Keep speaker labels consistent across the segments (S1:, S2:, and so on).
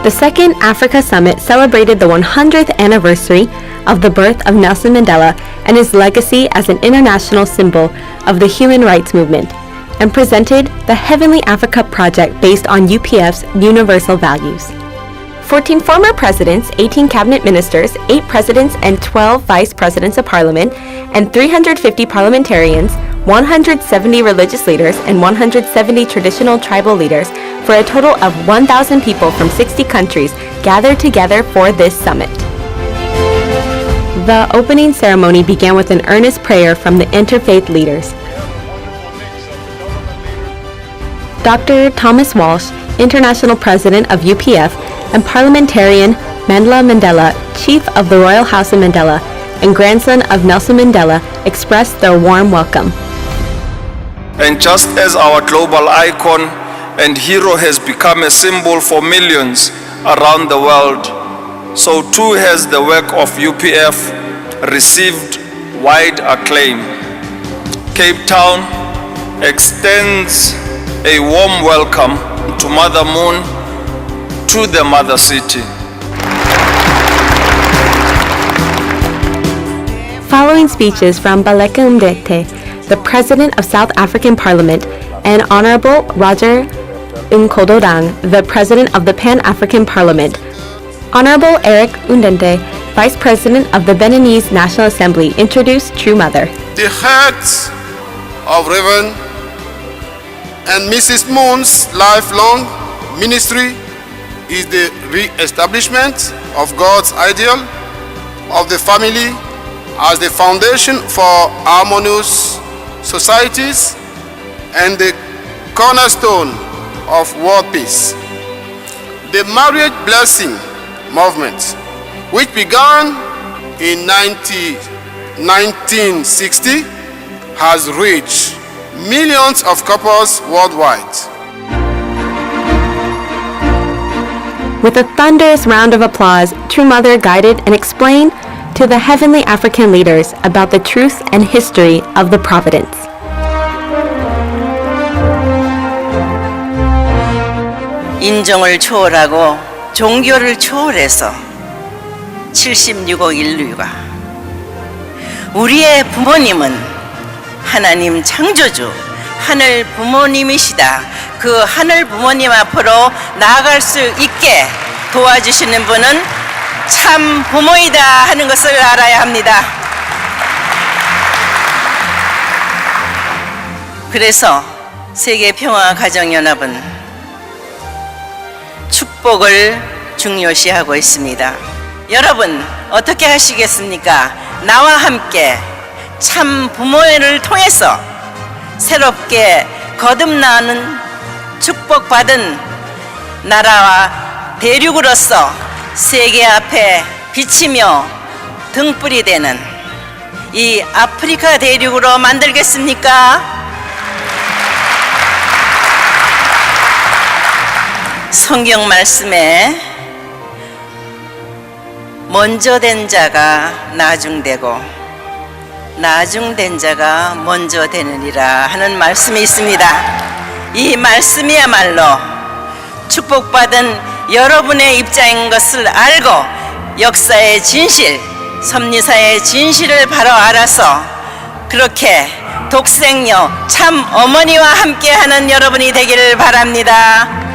S1: The Second Africa Summit celebrated the 100th anniversary of the birth of Nelson Mandela and his legacy as an international symbol of the human rights movement, and presented the Heavenly Africa Project based on UPF's universal values. 14 former presidents, 18 cabinet ministers, 8 presidents and 12 vice presidents of parliament, and 350 parliamentarians, 170 religious leaders, and 170 traditional tribal leaders, for a total of 1,000 people from 60 countries gathered together for this summit. The opening ceremony began with an earnest prayer from the interfaith leaders. Dr. Thomas Walsh, International President of UPF, and parliamentarian Mandla Mandela, Chief of the Royal House of Mandela, and grandson of Nelson Mandela, expressed their warm welcome.
S2: And just as our global icon and hero has become a symbol for millions around the world, so too has the work of UPF received wide acclaim. Cape Town extends a warm welcome to Mother Moon, to the Mother City.
S1: Following speeches from Baleka Mdete, the President of South African Parliament, and Honorable Roger Nkododang, the President of the Pan-African Parliament, Honorable Eric Undente, Vice President of the Beninese National Assembly, introduced True Mother.
S3: The heart of Reverend and Mrs. Moon's lifelong ministry is the re-establishment of God's ideal of the family as the foundation for harmonious societies and the cornerstone of world peace. The marriage blessing movement, which began in 1960, has reached millions of couples worldwide.
S1: With a thunderous round of applause, True Mother guided and explained to the heavenly African leaders about the truth and history of the Providence.
S4: 인종을 초월하고 종교를 초월해서 76억 인류가, 우리의 부모님은 하나님 창조주 하늘 부모님이시다. 그 하늘 부모님 앞으로 나아갈 수 있게 도와주시는 분은 참 부모이다 하는 것을 알아야 합니다. 그래서 세계평화가정연합은 축복을 중요시하고 있습니다. 여러분 어떻게 하시겠습니까? 나와 함께 참 부모를 통해서 새롭게 거듭나는 축복받은 나라와 대륙으로서 세계 앞에 비치며 등불이 되는 이 아프리카 대륙으로 만들겠습니까? 성경 말씀에 먼저 된 자가 나중되고 나중된 자가 먼저 되느니라 하는 말씀이 있습니다. 이 말씀이야말로 축복받은 여러분의 입장인 것을 알고 역사의 진실, 섭리사의 진실을 바로 알아서 그렇게 독생녀 참 어머니와 함께하는 여러분이 되기를 바랍니다.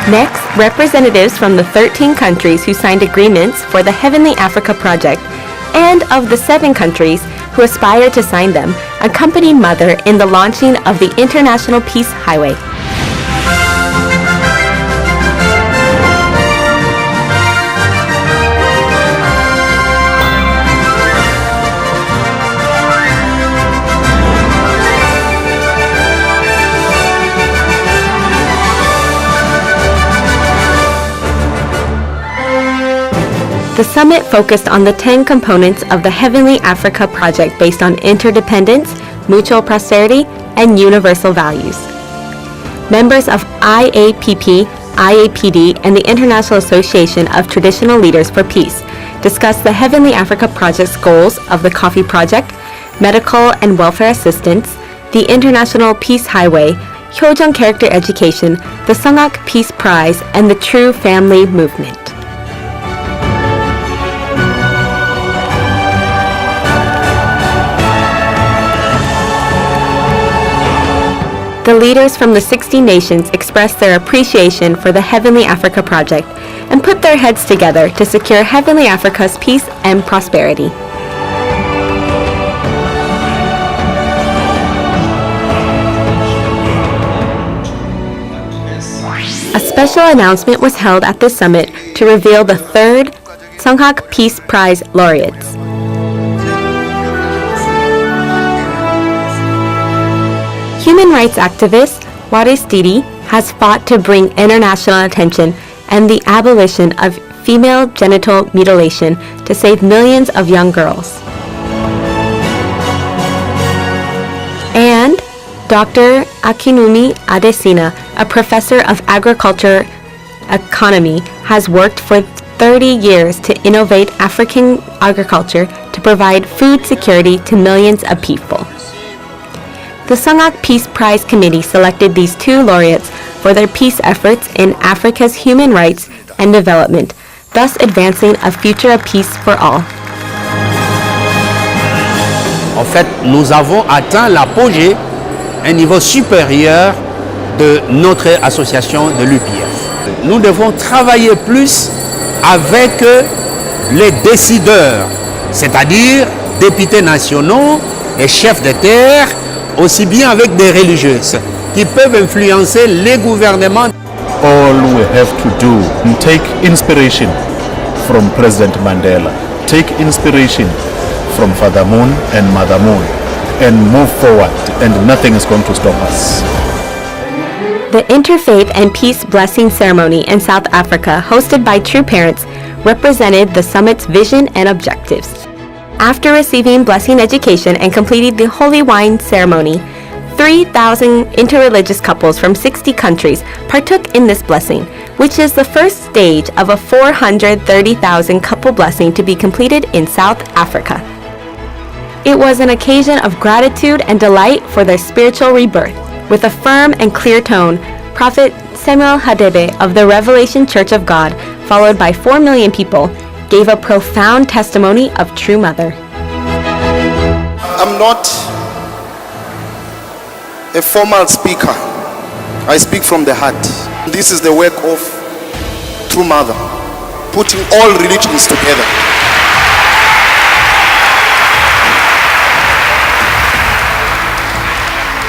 S1: Next, representatives from the 13 countries who signed agreements for the Heavenly Africa Project and of the 7 countries who aspire to sign them accompanied Mother in the launching of the International Peace Highway. The summit focused on the 10 components of the Heavenly Africa Project based on interdependence, mutual prosperity, and universal values. Members of IAPP, IAPD, and the International Association of Traditional Leaders for Peace discussed the Heavenly Africa Project's goals of the Coffee Project, medical and welfare assistance, the International Peace Highway, Hyojeong Character Education, the Sungak Peace Prize, and the True Family Movement. The leaders from the 60 nations expressed their appreciation for the Heavenly Africa project and put their heads together to secure Heavenly Africa's peace and prosperity. A special announcement was held at this summit to reveal the third Sungak Peace Prize laureates. Human rights activist Waris Didi has fought to bring international attention and the abolition of female genital mutilation to save millions of young girls. And Dr. Akinwumi Adesina, a professor of agriculture economy, has worked for 30 years to innovate African agriculture to provide food security to millions of people. The Sungak Peace Prize Committee selected these two laureates for their peace efforts in Africa's human rights and development, thus advancing a future of peace for all.
S5: En fait, nous avons atteint l'apogée, un niveau supérieur de notre association de l'UPF. Nous devons travailler plus avec les décideurs, c'est-à-dire députés nationaux et chefs de terre, aussi bien avec des religieuses qui peuvent influencer les gouvernements.
S6: All we have to do is take inspiration from President Mandela, take inspiration from Father Moon and Mother Moon, and move forward, and nothing is going to stop us.
S1: The Interfaith and Peace Blessing Ceremony in South Africa, hosted by True Parents, represented the summit's vision and objectives. After receiving blessing education and completing the holy wine ceremony, 3,000 interreligious couples from 60 countries partook in this blessing, which is the first stage of a 430,000 couple blessing to be completed in South Africa. It was an occasion of gratitude and delight for their spiritual rebirth. With a firm and clear tone, Prophet Samuel Hadebe of the Revelation Church of God, followed by 4 million people, gave a profound testimony of True Mother.
S3: I'm not a formal speaker. I speak from the heart. This is the work of True Mother, putting all religions together.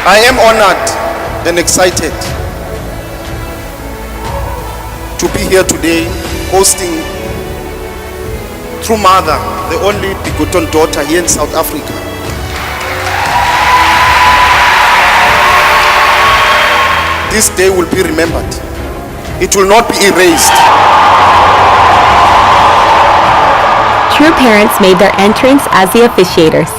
S3: I am honored and excited to be here today hosting True Mother, the only begotten daughter here in South Africa. This day will be remembered. It will not be erased.
S1: True Parents made their entrance as the officiators.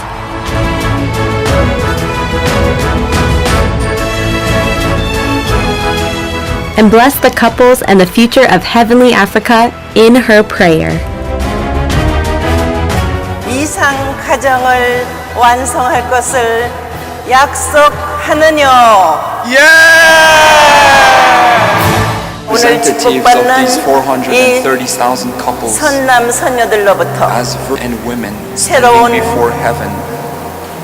S1: And blessed the couples and the future of Heavenly Africa in her prayer.
S4: 이상 가정을 완성할 것을 약속하느뇨. 오늘 축복받는 이 선남 선녀들로부터 새로운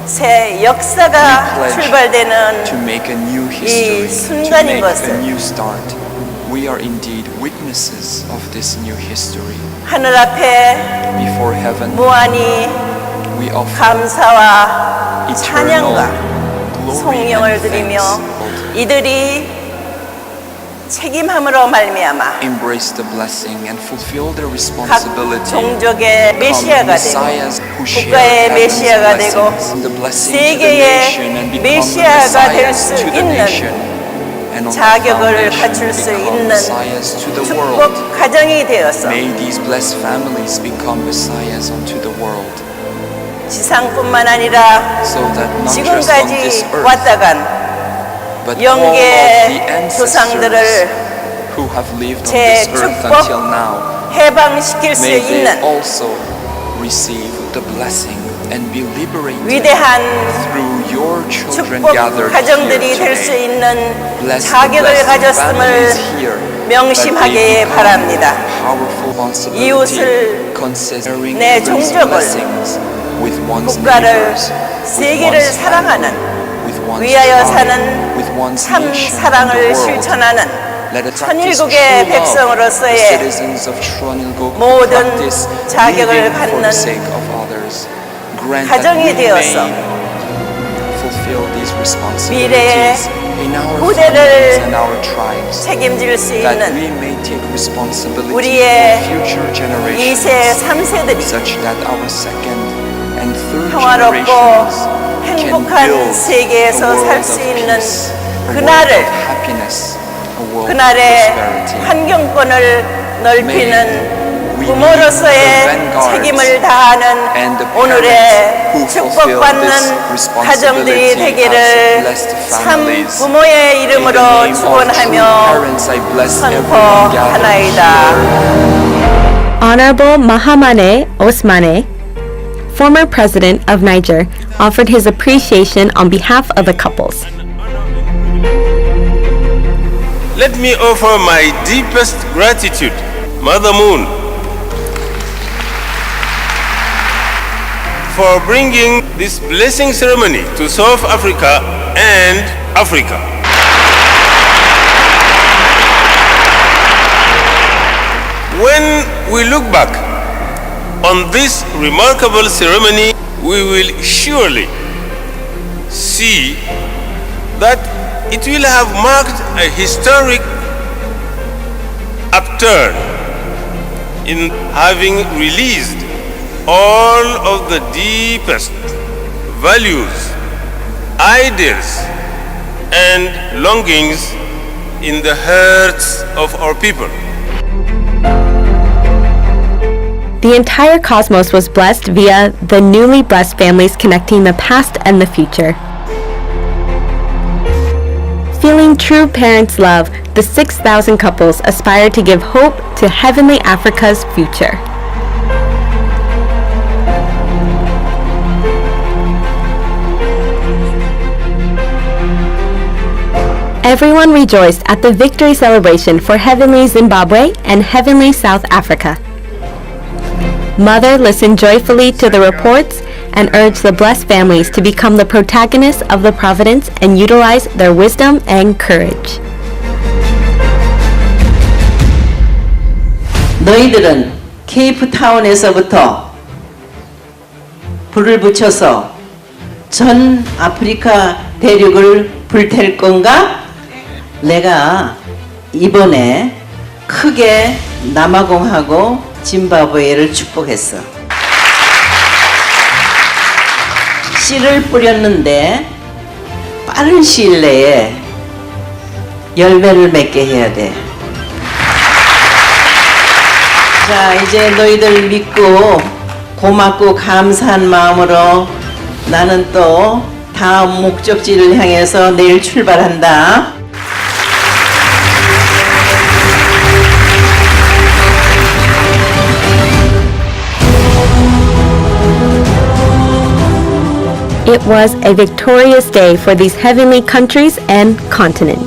S4: 새 역사가 출발되는 이 순간인 것을
S7: We are indeed witnesses of this new history.
S4: 하늘 앞에
S7: Before heaven,
S4: 무한히
S7: we offer
S4: 감사와 찬양과
S7: glory
S4: 송영을
S7: and
S4: 드리며
S7: thanks.
S4: 이들이 책임함으로 말미암아
S7: Embrace the blessing and fulfill their
S4: 각
S7: responsibility.
S4: 종족의 메시아가 되고
S7: Messiahs who share
S4: 국가의
S7: heaven's
S4: 메시아가 되고
S7: blessings, the blessing to the
S4: 세계의
S7: nation and become the
S4: 메시아가 될
S7: messiahs
S4: 수
S7: to the
S4: 있는
S7: nation. And on the
S4: 자격을
S7: foundation
S4: 갖출 수
S7: become
S4: 있는
S7: messiahs to the world.
S4: 축복 가정이 되어서
S7: May these blessed families become messiahs unto the world,
S4: 지상뿐만 아니라
S7: so that not just on this
S4: 지금까지
S7: earth,
S4: 왔다간
S7: but all of the
S4: 영계의
S7: ancestors
S4: 조상들을
S7: who have lived on
S4: 제
S7: this earth
S4: 축복
S7: until now,
S4: 해방시킬 수
S7: may they
S4: 있는
S7: also receive the blessing and be liberated
S4: 위대한
S7: through your children
S4: 축복
S7: gathered
S4: 가정들이
S7: here
S4: 될 수
S7: today.
S4: 있는
S7: Bless the
S4: 자격을
S7: blessed
S4: 가졌음을
S7: families here,
S4: 명심하게
S7: that they become
S4: 바랍니다.
S7: powerful responsibility,
S4: 이웃을,
S7: considering
S4: 내
S7: these
S4: 종족을,
S7: blessings with one's
S4: 국가를,
S7: neighbors,
S4: 세계를
S7: with one's
S4: 사랑하는,
S7: family, with one's
S4: 위하여
S7: body,
S4: 사는
S7: with one's
S4: 참
S7: nation and the
S4: 사랑을
S7: world.
S4: 실천하는
S7: Let us practice
S4: 천일국의
S7: true love. The
S4: 백성으로서의
S7: citizens of Chonilguk
S4: 모든
S7: practice
S4: 자격을
S7: living for
S4: 갖는
S7: the sake of others. Grant
S4: 가정이
S7: that we
S4: 되어서
S7: may fulfill these
S4: 미래의
S7: responsibilities in our
S4: 후대를
S7: families and our tribes.
S4: 책임질 수
S7: That
S4: 있는
S7: we may take responsibility
S4: 우리의
S7: for future
S4: 2세,
S7: generations,
S4: 3세들이
S7: such that our second and third
S4: 평화롭고
S7: generations can
S4: 행복한
S7: build a
S4: 세계에서
S7: world
S4: 살
S7: of
S4: 수 있는
S7: peace, a world
S4: 그날을
S7: of happiness, a world of
S4: 그날의
S7: prosperity.
S4: 환경권을 넓히는
S7: we
S4: 부모로서의
S7: meet the vanguards
S4: 책임을 다하는
S7: and the
S4: 오늘의
S7: parents who fulfill
S4: 축복받는
S7: this
S4: 가정들이
S7: responsibility
S4: 되기를
S7: as blessed
S4: 참
S7: families.
S4: 부모의
S7: In the
S4: 이름으로
S7: name of true
S4: 축원하며
S7: parents, I bless everyone gathered
S4: 선포하나이다.
S7: here.
S1: Honorable Mahamane Osmane, former president of Niger, offered his appreciation on behalf of the couples.
S8: Let me offer my deepest gratitude, Mother Moon, for bringing this blessing ceremony to South Africa and Africa. When we look back on this remarkable ceremony, we will surely see that it will have marked a historic upturn in having released all of the deepest values, ideals, and longings in the hearts of our people.
S1: The entire cosmos was blessed via the newly blessed families connecting the past and the future. Feeling true parents' love, the 6,000 couples aspire to give hope to heavenly Africa's future. Everyone rejoiced at the victory celebration for Heavenly Zimbabwe and Heavenly South Africa. Mother listened joyfully to the reports and urged the blessed families to become the protagonists of the providence and utilize their wisdom and courage.
S9: 너희들은 케이프타운에서부터 불을 붙여서 전 아프리카 대륙을 불탤 건가? 내가 이번에 크게 남아공하고 짐바브웨를 축복했어. 씨를 뿌렸는데 빠른 시일 내에 열매를 맺게 해야 돼. 자, 이제 너희들 믿고 고맙고 감사한 마음으로 나는 또 다음 목적지를 향해서 내일 출발한다.
S1: It was a victorious day for these heavenly countries and continent.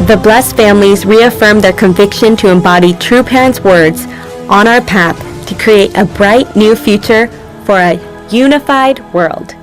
S1: The blessed families reaffirmed their conviction to embody true parents' words on our path to create a bright new future for a unified world.